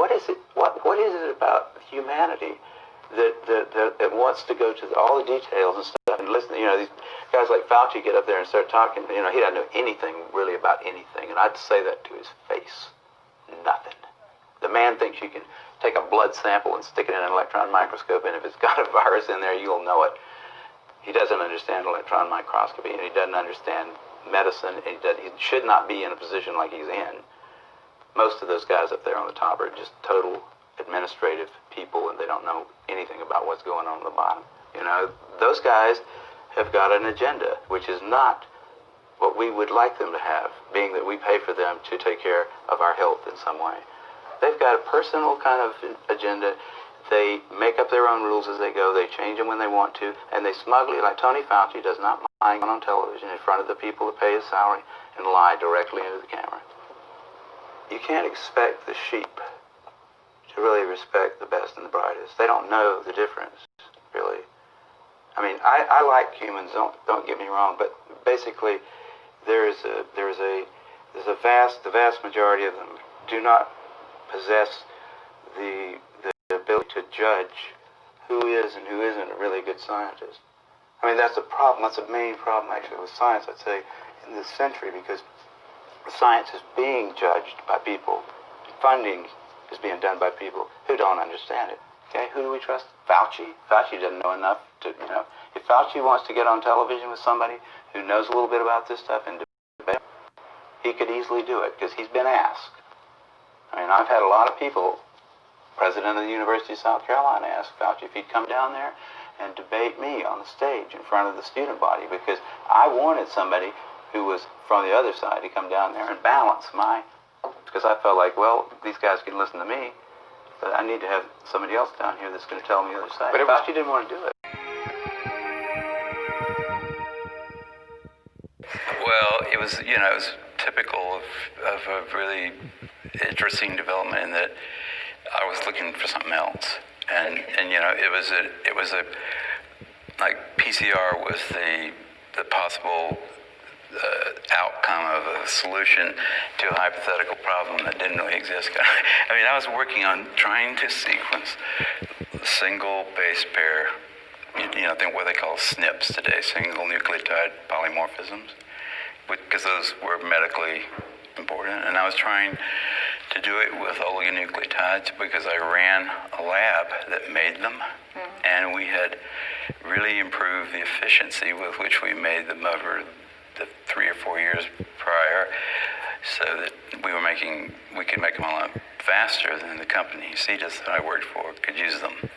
what is it? What is it about humanity that wants to go to all the details and stuff and listen? You know, these guys like Faukci get up there and start talking. You know, he doesn't know anything really about anything, and I'd say that to his face. Nothing. The man thinks you can take a blood sample and stick it in an electron microscope, and if it's got a virus in there, you'll know it. He doesn't understand electron microscopy, and he doesn't understand medicine, and he should not be in a position like he's in. Most of those guys up there on the top are just total administrative people, and they don't know anything about what's going on at the bottom. You know, those guys have got an agenda, which is not what we would like them to have, being that we pay for them to take care of our health in some way. They've got a personal kind of agenda. They make up their own rules as they go. They change them when they want to, and they smugly, like Tony Faukci does not mind going on television in front of the people that pay his salary and lie directly into the camera. You can't expect the sheep to really respect the best and the brightest. They don't know the difference, really. I mean, I like humans. Don't get me wrong, but basically, the vast majority of them do not possess the ability to judge who is and who isn't a really good scientist. I mean, that's a problem. That's a main problem, actually, with science, I'd say, in this century, because science is being judged by people. Funding is being done by people who don't understand it. Okay, who do we trust? Faukci. Faukci doesn't know enough to, you know. If Faukci wants to get on television with somebody who knows a little bit about this stuff and debate, he could easily do it because he's been asked. I mean, I've had a lot of people, president of the University of South Carolina, ask Faukci if he'd come down there and debate me on the stage in front of the student body, because I wanted somebody who was from the other side to come down there and balance because I felt like, well, these guys can listen to me, but I need to have somebody else down here that's going to tell me the other side. But Faukci didn't want to do it. Well, it was typical of a really interesting development in that I was looking for something else, and it was a like PCR was the possible outcome of a solution to a hypothetical problem that didn't really exist. I mean, I was working on trying to sequence single base pair, think what they call SNPs today, single nucleotide polymorphisms, because those were medically important. And I was trying to do it with oligonucleotides because I ran a lab that made them, and we had really improved the efficiency with which we made them over the 3 or 4 years prior, so that we could make them a lot faster than the company CETUS that I worked for could use them.